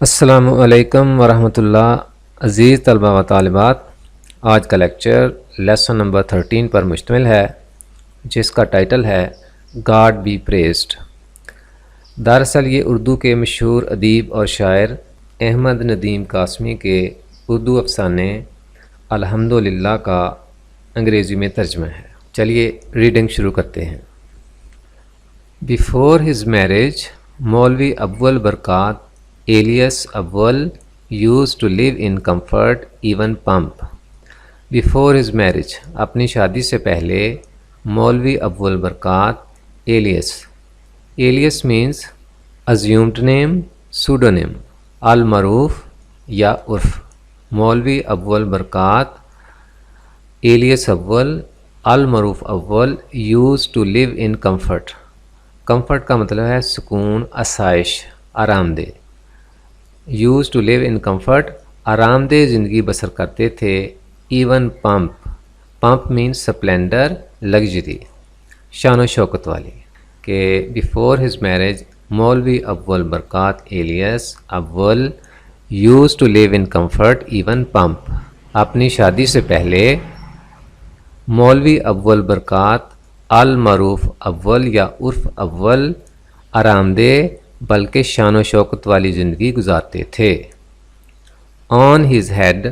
السلام علیکم ورحمۃ اللہ۔ عزیز طلبہ و طالبات، آج کا لیکچر لیسن نمبر 13 پر مشتمل ہے، جس کا ٹائٹل ہے گاڈ بی پریزڈ۔ دراصل یہ اردو کے مشہور ادیب اور شاعر احمد ندیم قاسمی کے اردو افسانے الحمدللہ کا انگریزی میں ترجمہ ہے۔ چلیے ریڈنگ شروع کرتے ہیں۔ بیفور ہز میرج مولوی اول برکات alias Awwal used to live in comfort even pump. Before his marriage اپنی شادی سے پہلے مولوی اول برکات alias means assumed name, pseudonym، المعروف یا عرف۔ مولوی اول برکات alias اول المعروف اول used to live in comfort۔ comfort کا مطلب ہے سکون، آسائش، آرام دہ۔ used to live in comfort آرام دہ زندگی بسر کرتے تھے۔ Even pump means splendor، luxury, شان و شوکت والی۔ کہ before his marriage مولوی اول برکات alias اول used to live in comfort even pump، اپنی شادی سے پہلے مولوی اول برکات المعروف اول یا عرف اول آرام دہ بلکہ شان و شوکت والی زندگی گزارتے تھے۔ On his head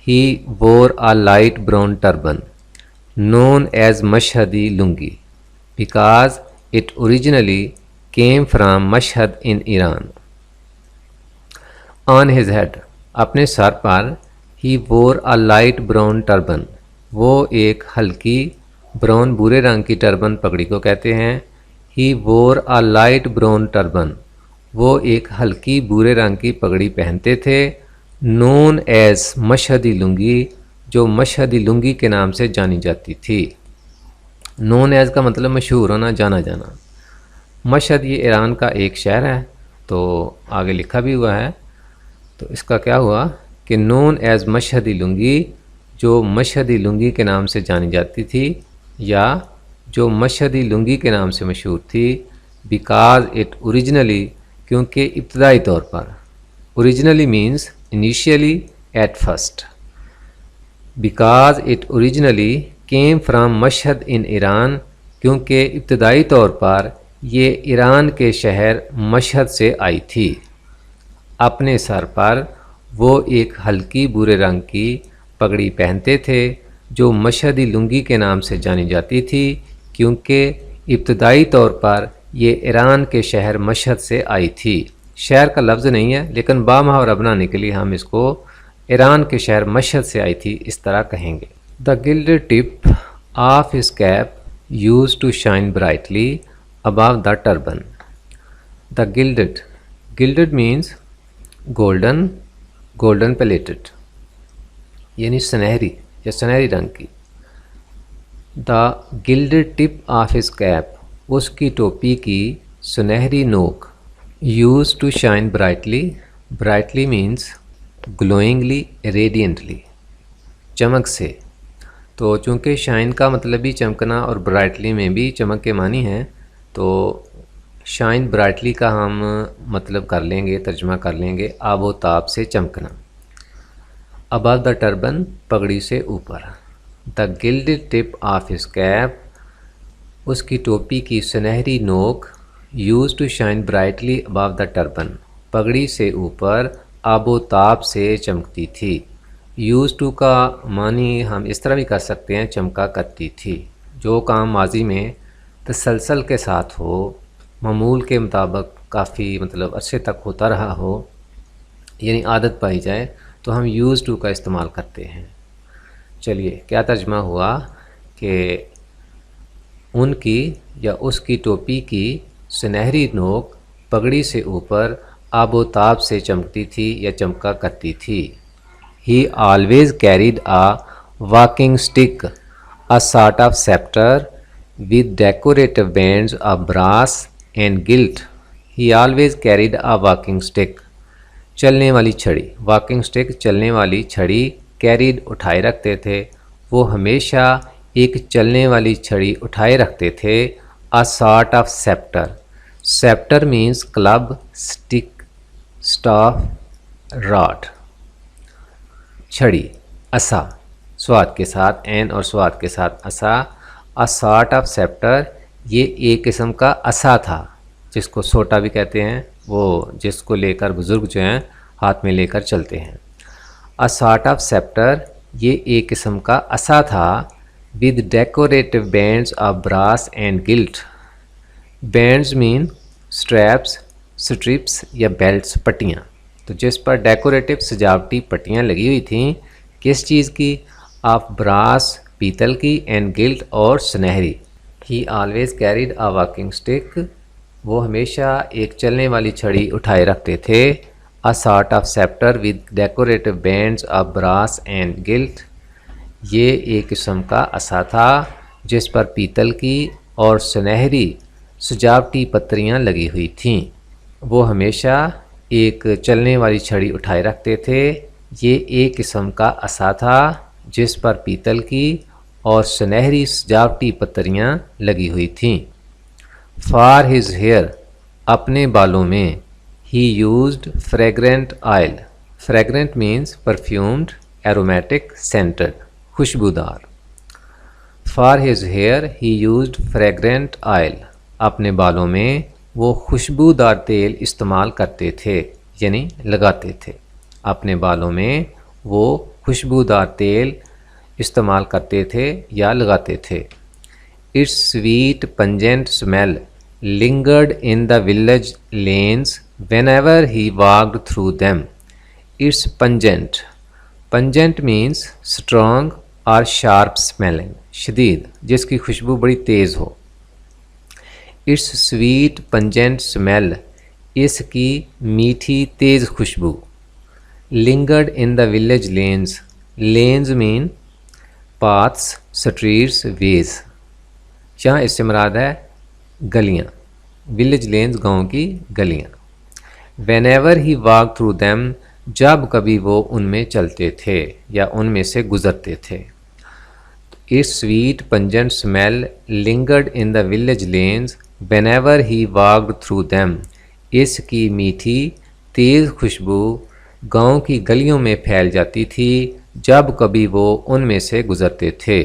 he wore a light brown turban known as Mashhadi lungi because it originally came from Mashhad in Iran۔ On his head اپنے سر پر he wore a light brown turban، وہ ایک ہلکی براؤن بھورے رنگ کی turban پگڑی کو کہتے ہیں۔ He wore a light brown turban، وہ ایک ہلکی بھورے رنگ کی پگڑی پہنتے تھے۔ known as مشہدی لنگی، جو مشہدی لنگی کے نام سے جانی جاتی تھی۔ known as کا مطلب مشہور ہونا، جانا جانا۔ مشہد یہ ایران کا ایک شہر ہے، تو آگے لکھا بھی ہوا ہے، تو اس کا کیا ہوا کہ known as مشہدی لنگی، جو مشہدی لنگی کے نام سے جانی جاتی تھی یا جو مشہدی لنگی کے نام سے مشہور تھی۔ because it originally، کیونکہ ابتدائی طور پر، originally means initially at first، because it originally came from مشہد in Iran، کیونکہ ابتدائی طور پر یہ ایران کے شہر مشہد سے آئی تھی۔ اپنے سر پر وہ ایک ہلکی بھورے رنگ کی پگڑی پہنتے تھے جو مشہدی لنگی کے نام سے جانی جاتی تھی، کیونکہ ابتدائی طور پر یہ ایران کے شہر مشہد سے آئی تھی۔ شہر کا لفظ نہیں ہے، لیکن با محاورہ بنانے کے لیے ہم اس کو ایران کے شہر مشہد سے آئی تھی اس طرح کہیں گے۔ The gilded tip of his cap used to shine brightly above the turban۔ The gilded means golden plated، یعنی سنہری یا سنہری رنگ کی۔ The gilded tip of his cap، اس کی ٹوپی کی سنہری نوک۔ used to shine brightly means glowingly، radiantly، چمک سے۔ تو چونکہ شائن کا مطلب بھی چمکنا اور برائٹلی میں بھی چمک کے معنی ہیں، تو شائن برائٹلی کا ہم مطلب کر لیں گے، ترجمہ کر لیں گے آب و تاب سے چمکنا۔ above the turban، پگڑی سے اوپر۔ the gilded tip of his cap، اس کی ٹوپی کی سنہری نوک used to shine brightly above the turban، پگڑی سے اوپر آب و تاب سے چمکتی تھی۔ used to کا معنی ہم اس طرح بھی کر سکتے ہیں، چمکا کرتی تھی۔ جو کام ماضی میں تسلسل کے ساتھ ہو، معمول کے مطابق کافی عرصے تک ہوتا رہا ہو، یعنی عادت پائی جائے، تو ہم used to کا استعمال کرتے ہیں۔ چلیے کیا ترجمہ ہوا کہ ان کی یا اس کی ٹوپی کی سنہری نوک پگڑی سے اوپر آب و تاب سے چمکتی تھی یا چمکا کرتی تھی۔ He always carried a walking stick، a sort of scepter with decorative bands of brass and gilt۔ He always carried a walking stick، چلنے والی چھڑی، walking stick چلنے والی چھڑی، carried اٹھائے رکھتے تھے، وہ ہمیشہ ایک چلنے والی چھڑی اٹھائے رکھتے تھے۔ a sort of scepter means club, stick, staff rod چھڑی. اسا سواد کے ساتھ این اور سواد کے ساتھ اسا. a sort of scepter یہ ایک قسم کا اسا تھا جس کو سوٹا بھی کہتے ہیں, وہ جس کو لے کر بزرگ جو ہیں ہاتھ میں لے کر چلتے ہیں. a sort of scepter یہ ایک قسم کا اسا تھا with decorative bands of brass and gilt. bands mean straps, strips یا belts پٹیاں. تو جس پر ڈیکوریٹو سجاوٹی پٹیاں لگی ہوئی تھیں کس چیز کی؟ آف براس پیتل کی, اینڈ گلٹ اور سنہری. He always carried a walking stick وہ ہمیشہ ایک چلنے والی چھڑی اٹھائے رکھتے تھے. A sort of sceptre with decorative bands of brass and gilt یہ ایک قسم کا عصا تھا جس پر پیتل کی اور سنہری سجاوٹی پتریاں لگی ہوئی تھیں. وہ ہمیشہ ایک چلنے والی چھڑی اٹھائے رکھتے تھے. یہ ایک قسم کا عصا تھا جس پر پیتل کی اور سنہری سجاوٹی پتریاں لگی ہوئی تھیں. فار ہز ہیئر اپنے بالوں میں. He used fragrant oil. Fragrant means perfumed, aromatic, scented, خوشبودار. For his hair he used fragrant oil اپنے بالوں میں وہ خوشبودار تیل استعمال کرتے تھے یعنی لگاتے تھے. اپنے بالوں میں وہ خوشبودار تیل استعمال کرتے تھے یا لگاتے تھے. Its sweet pungent smell lingered in the village lanes whenever he walked through them. Its pungent. Pungent means strong اور شارپ اسمیلنگ, شدید, جس کی خوشبو بڑی تیز ہو. اٹس سویٹ پنجنٹ اسمیل اس کی میٹھی تیز خوشبو. Lingered in the village lanes. Lanes mean paths, streets, ways. یہاں اس سے مراد ہے گلیاں. ولیج لینز گاؤں کی گلیاں. When ever he walk through them جب کبھی وہ ان میں چلتے تھے یا ان میں سے گزرتے تھے. Its sweet pungent smell lingered in the village lanes whenever he walked through them اس کی میٹھی تیز خوشبو گاؤں کی گلیوں میں پھیل جاتی تھی جب کبھی وہ ان میں سے گزرتے تھے.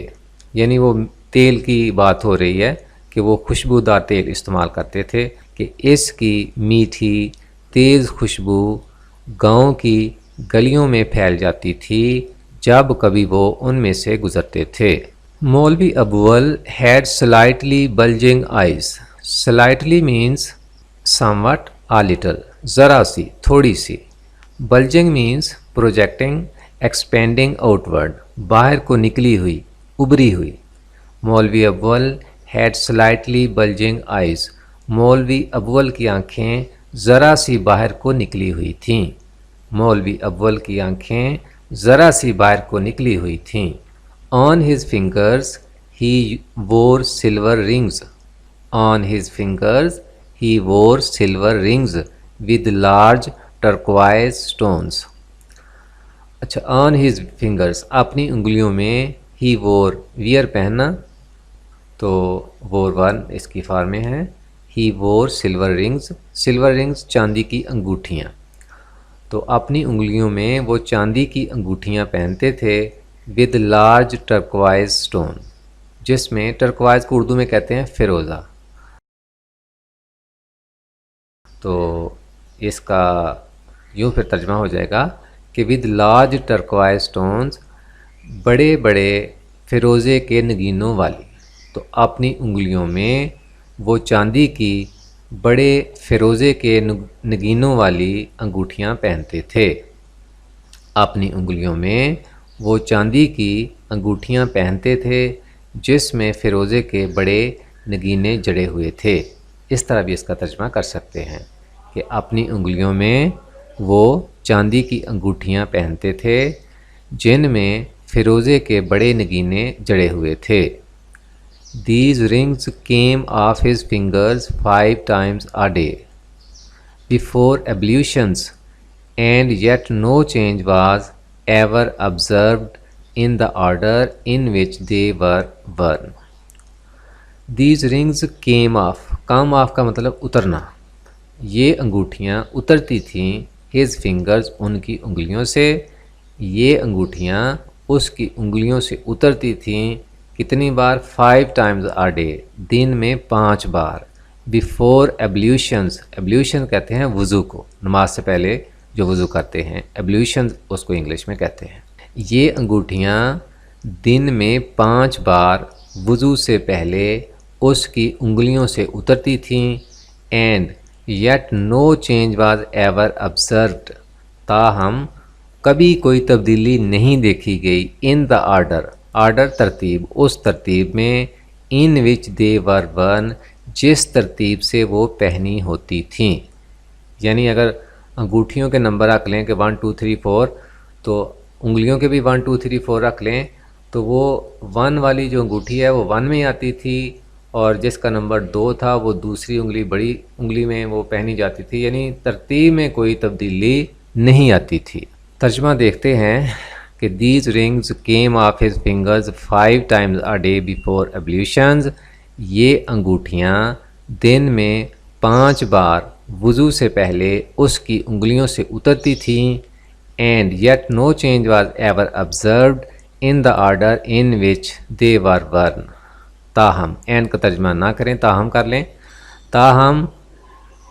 یعنی وہ تیل کی بات ہو رہی ہے کہ وہ خوشبودار تیل استعمال کرتے تھے کہ اس کی میٹھی تیز خوشبو گاؤں کی گلیوں میں پھیل جاتی تھی جب کبھی وہ ان میں سے گزرتے تھے. Maulvi Abul had slightly bulging eyes. Slightly means somewhat, a little, ذرا سی, تھوڑی سی. Bulging means projecting, expanding outward, باہر کو نکلی ہوئی, ابری ہوئی. Maulvi Abul had slightly bulging eyes. Maulvi Abul کی آنکھیں ذرا سی باہر کو نکلی ہوئی تھیں. مولوی ابول کی آنکھیں ذرا سی باہر کو نکلی ہوئی تھیں. آن his fingers he wore silver rings. On his fingers he wore silver rings with large turquoise stones. اچھا, آن ہز فنگرز اپنی انگلیوں میں, ہی وور ویئر پہننا, تو وور ون اس کی فارم میں ہے. ہی wore silver rungs. Silver rungs چاندی کی انگوٹھیاں. تو اپنی انگلیوں میں وہ چاندی کی انگوٹھیاں پہنتے تھے ود لارج ٹرکوائز اسٹون, جس میں ٹرکوائز کو اردو میں کہتے ہیں فیروزہ. تو اس کا یوں پھر ترجمہ ہو جائے گا کہ ود لارج ٹرکوائز اسٹونز, بڑے بڑے فیروزے کے نگینوں والی. تو اپنی انگلیوں میں وہ چاندی کی بڑے فیروزے کے نگینوں والی انگوٹھیاں پہنتے تھے. اپنی انگلیوں میں وہ چاندی کی انگوٹھیاں پہنتے تھے جس میں فیروزے کے بڑے نگینے جڑے ہوئے تھے. اس طرح بھی اس کا ترجمہ کر سکتے ہیں کہ اپنی انگلیوں میں وہ چاندی کی انگوٹھیاں پہنتے تھے جن میں فیروزے کے بڑے نگینے جڑے ہوئے تھے. These rings came off his fingers 5 times a day before ablutions, and yet no change was ever observed in the order in which they were worn. These rings came off. come off کا مطلب اترنا. یہ انگوٹھیاں اترتی تھیں his fingers ان کی انگلیوں سے. یہ انگوٹھیاں اس کی انگلیوں سے اترتی تھیں کتنی بار؟ 5 times a day, دن میں 5 بار. before ablutions, ablution کہتے ہیں وضو کو، نماز سے پہلے جو وضو کرتے ہیں، ablutions اس کو انگلش میں کہتے ہیں. یہ انگوٹھیاں دن میں 5 بار وضو سے پہلے اس کی انگلیوں سے اترتی تھیں. And yet no change was ever observed، تاہم کبھی کوئی تبدیلی نہیں دیکھی گئی. ان دا آرڈر ترتیب، اس ترتیب میں، ان وچ دے ور ورن جس ترتیب سے وہ پہنی ہوتی تھیں. یعنی اگر انگوٹھیوں کے نمبر رکھ لیں کہ 1 2 3 4 تو انگلیوں کے بھی 1 2 3 4 رکھ لیں تو وہ 1 والی جو انگوٹھی ہے وہ 1 میں آتی تھی، اور جس کا نمبر 2 تھا وہ دوسری انگلی بڑی انگلی میں وہ پہنی جاتی تھی. یعنی ترتیب میں کوئی تبدیلی نہیں آتی تھی. ترجمہ دیکھتے ہیں کہ these rings came off his fingers 5 times a day before ablutions. یہ انگوٹھیاں دن میں 5 بار وضو سے پہلے اس کی انگلیوں سے اترتی تھیں. and yet no change was ever observed in the order in which they were worn. تاہم، اینڈ کا ترجمہ نہ کریں، تاہم کر لیں. تاہم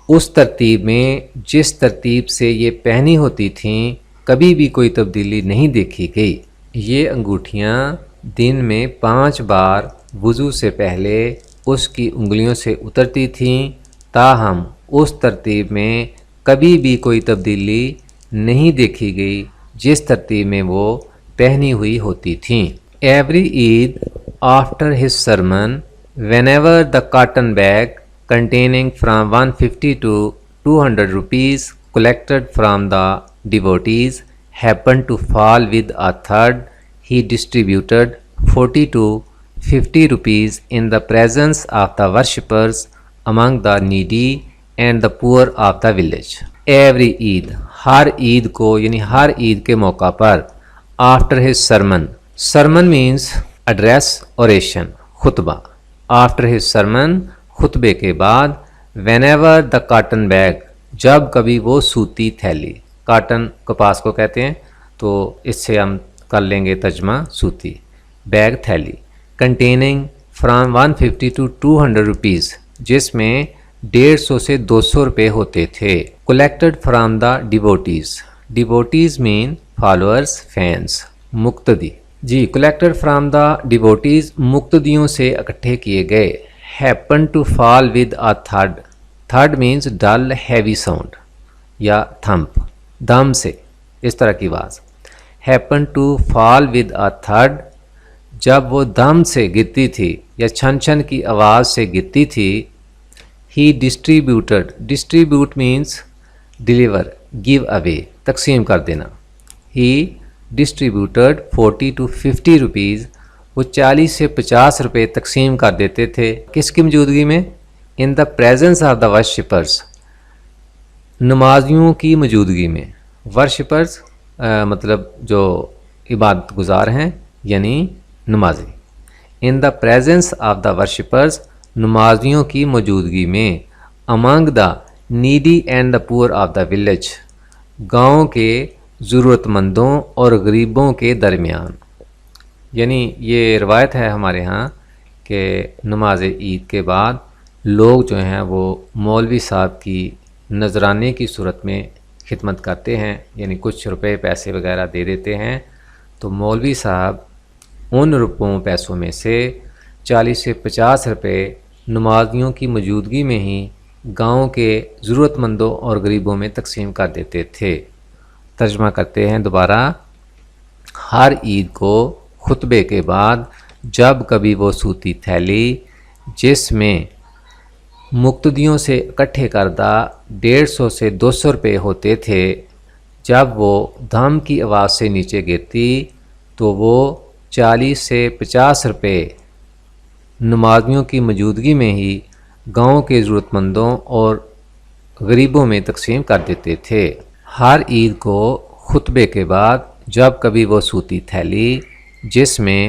اس ترتیب میں جس ترتیب سے یہ پہنی ہوتی تھیں کبھی بھی کوئی تبدیلی نہیں دیکھی گئی. یہ انگوٹھیاں دن میں 5 بار وضو سے پہلے اس کی انگلیوں سے اترتی تھیں، تاہم اس ترتیب میں کبھی بھی کوئی تبدیلی نہیں دیکھی گئی جس ترتیب میں وہ پہنی ہوئی ہوتی تھیں. Every Eid after his sermon, whenever the cotton bag containing from 150 to 200 rupees collected from the devotees happened to fall with a third, he distributed 40 to 50 rupees in the presence of the worshippers among the needy and the poor of the village. Every Eid, ہر عید کو یعنی ہر عید کے موقع پر. after his sermon means address, oration, خطبہ. after his sermon, خطبے کے بعد. whenever the cotton bag, جب کبھی وہ سوتی تھیلی، کاٹن کپاس کو کہتے ہیں تو اس سے ہم کر لیں گے ترجمہ سوتی، بیگ تھیلی. containing from 150 to 200 rupees، جس میں 150 سے 200 روپے ہوتے تھے. collected from the devotees mean followers, fans. مقتدی، جی collected from the devotees مقتدیوں سے اکٹھے کیے گئے. happen to fall with a third means dull heavy sound یا تھمپ، دم سے اس طرح کی آواز. happen to fall with a third، جب وہ دم سے گرتی تھی یا چھن چھن کی آواز سے گرتی تھی. he distribute means deliver, give away، تقسیم کر دینا. he distributed 40 to 50 rupees، وہ 40 سے 50 روپے تقسیم کر دیتے تھے. کس کی موجودگی میں؟ in the presence of the worshippers، نمازیوں کی موجودگی میں. worshippers مطلب جو عبادت گزار ہیں یعنی نمازی. in the presence of the worshippers، نمازیوں کی موجودگی میں. among the needy and the poor of the village، گاؤں کے ضرورت مندوں اور غریبوں کے درمیان. یعنی یہ روایت ہے ہمارے ہاں کہ نماز عید کے بعد لوگ جو ہیں وہ مولوی صاحب کی نذرانے کی صورت میں خدمت کرتے ہیں، یعنی کچھ روپے پیسے وغیرہ دے دیتے ہیں. تو مولوی صاحب ان پیسوں میں سے 40 سے 50 روپے نمازیوں کی موجودگی میں ہی گاؤں کے ضرورت مندوں اور غریبوں میں تقسیم کر دیتے تھے. ترجمہ کرتے ہیں دوبارہ. ہر عید کو خطبے کے بعد جب کبھی وہ سوتی تھیلی جس میں مقتدیوں سے اکٹھے کردہ 150 سے 200 روپے ہوتے تھے، جب وہ دھم کی آواز سے نیچے گرتی تو وہ 40 سے 50 روپے نمازیوں کی موجودگی میں ہی گاؤں کے ضرورت مندوں اور غریبوں میں تقسیم کر دیتے تھے. ہر عید کو خطبے کے بعد جب کبھی وہ سوتی تھیلی جس میں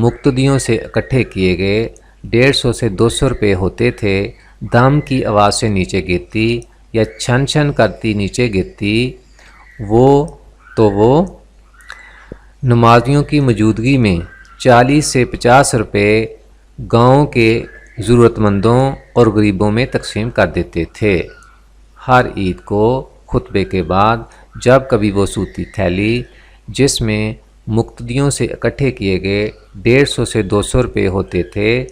مقتدیوں سے اکٹھے کیے گئے 150 سے 200 روپے ہوتے تھے، دم کی آواز سے نیچے گرتی یا چھن چھن کرتی نیچے گرتی وہ نمازیوں کی موجودگی میں 40 سے 50 روپے گاؤں کے ضرورت مندوں اور غریبوں میں تقسیم کر دیتے تھے۔ ہر عید کو خطبے کے بعد جب کبھی وہ سوتی تھیلی جس میں مقتدیوں سے اکٹھے کیے گئے 150 سے 200 روپے ہوتے تھے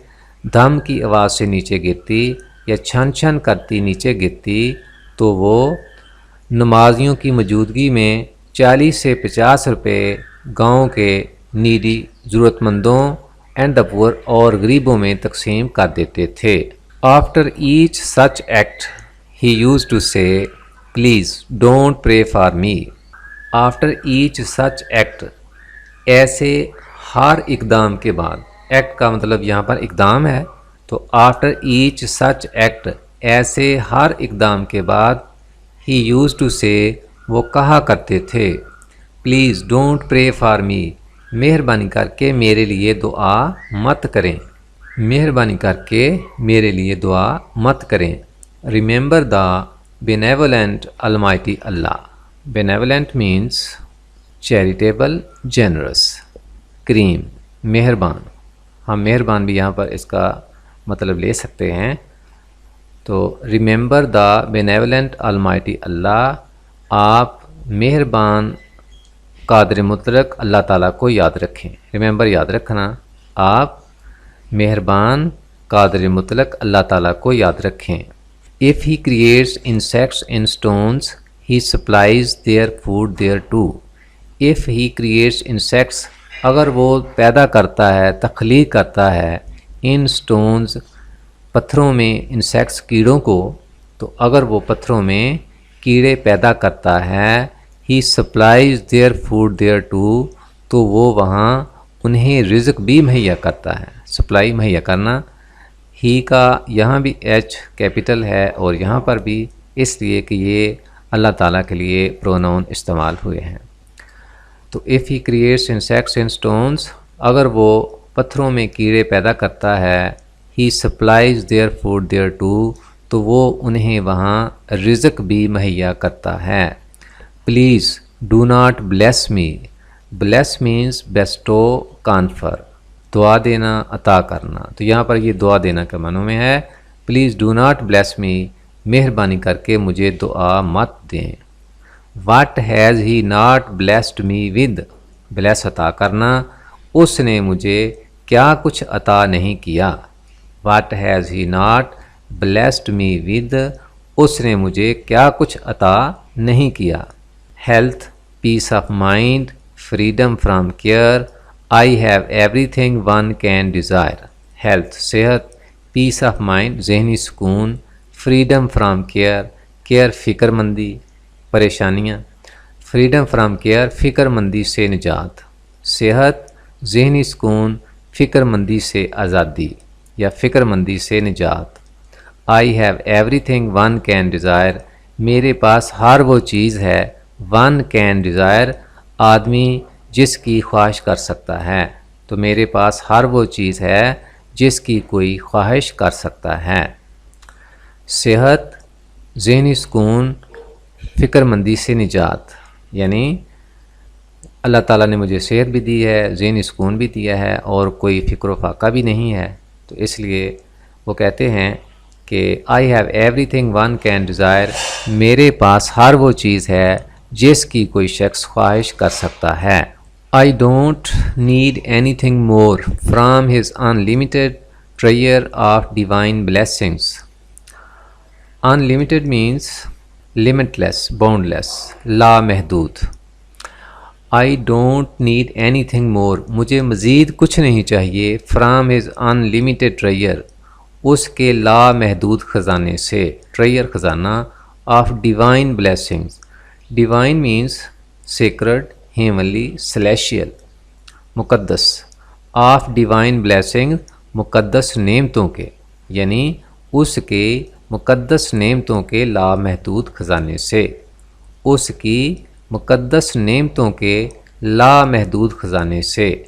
دھم کی آواز سے نیچے گرتی یا چھن چھن کرتی نیچے گرتی تو وہ نمازیوں کی موجودگی میں 40 سے 50 روپے گاؤں کے نیڈی ضرورت مندوں اینڈ دا پور اور غریبوں میں تقسیم کر دیتے تھے۔ After each such act he used to say please don't pray for me. After each such act, ایسے ہر اقدام کے بعد، ایکٹ کا مطلب یہاں پر اقدام ہے، تو آفٹر ایچ سچ ایکٹ ایسے ہر اقدام کے بعد ہی یوز ٹو سے وہ کہا کرتے تھے پلیز ڈونٹ پرے فار می، مہربانی کر کے میرے لیے دعا مت کریں، مہربانی کر کے میرے لیے دعا مت کریں۔ ریممبر دا بینیولنٹ المائٹی اللہ۔ بینیولنٹ مینس چیریٹیبل، جنرس، کریم، مہربان۔ ہم مہربان بھی یہاں پر اس کا مطلب لے سکتے ہیں۔ تو ریممبر دا بینیولنٹ المائٹی اللہ، آپ مہربان قادر مطلق اللہ تعالیٰ کو یاد رکھیں۔ ریممبر یاد رکھنا، آپ مہربان قادر مطلق اللہ تعالیٰ کو یاد رکھیں۔ If he creates insects in stones, he supplies their food there too. If he creates insects، اگر وہ پیدا کرتا ہے، تخلیق کرتا ہے in stones، پتھروں میں، insects کیڑوں کو، تو اگر وہ پتھروں میں کیڑے پیدا کرتا ہے he supplies their food there too، تو وہ وہاں انہیں رزق بھی مہیا کرتا ہے۔ سپلائی مہیا کرنا، ہی کا یہاں بھی ایچ کیپٹل ہے اور یہاں پر بھی، اس لیے کہ یہ اللہ تعالیٰ کے لیے پروناؤن استعمال ہوئے ہیں۔ تو if he creates insects in stones، اگر وہ پتھروں میں کیڑے پیدا کرتا ہے he supplies their food there too، تو وہ انہیں وہاں رزق بھی مہیا کرتا ہے۔ Please do not bless me, bless means bestow, confer, دعا دینا، عطا کرنا۔ تو یہاں پر یہ دعا دینا کے معنوں میں ہے۔ پلیز ڈو ناٹ بلیس می، مہربانی کر کے مجھے دعا مت دیں۔ What has he not blessed me with, bless عطا کرنا، اس نے مجھے کیا کچھ عطا نہیں کیا۔ What has he not blessed me with, اس نے مجھے کیا کچھ عطا نہیں کیا۔ Health, peace of mind, freedom from care, I have everything one can desire۔ Health, صحت، پیس آف مائنڈ، ذہنی سکون، فریڈم فرام کیئر، کیئر فکر مندی، پریشانیاں، فریڈم فرام کیئر، فکر مندی سے نجات، صحت، ذہنی سکون، فکر مندی سے آزادی یا فکر مندی سے نجات۔ I have everything one can desire، میرے پاس ہر وہ چیز ہے، one can desire، آدمی جس کی خواہش کر سکتا ہے، تو میرے پاس ہر وہ چیز ہے جس کی کوئی خواہش کر سکتا ہے۔ صحت، ذہنی سکون، فکر مندی سے نجات، یعنی اللہ تعالیٰ نے مجھے صحت بھی دی ہے، ذہنی سکون بھی دیا ہے اور کوئی فکر و فاقہ بھی نہیں ہے، تو اس لیے وہ کہتے ہیں کہ I have everything one can desire، میرے پاس ہر وہ چیز ہے جس کی کوئی شخص خواہش کر سکتا ہے۔ I don't need anything more from his unlimited treasure of divine blessings۔ Unlimited means limitless، boundless، لامحدود۔ I don't need anything more، مجھے مزید کچھ نہیں چاہیے from his unlimited treasure، اس کے لامحدود خزانے سے، treasure خزانہ، of divine blessings۔ Divine means sacred، heavenly، celestial، مقدس، of divine blessings، مقدس نعمتوں کے، یعنی اس کے مقدس نعمتوں کے لامحدود خزانے سے، اس کی مقدس نعمتوں کے لامحدود خزانے سے۔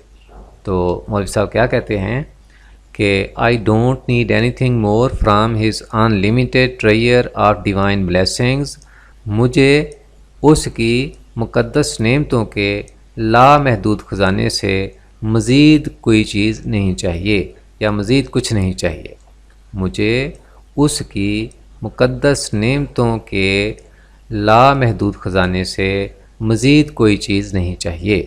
تو مولوی صاحب کیا کہتے ہیں کہ I don't need anything more from his unlimited treasure of divine blessings، مجھے اس کی مقدس نعمتوں کے لامحدود خزانے سے مزید کوئی چیز نہیں چاہیے یا مزید کچھ نہیں چاہیے. مجھے اس کی مقدس نعمتوں کے لامحدود خزانے سے مزید کوئی چیز نہیں چاہیے.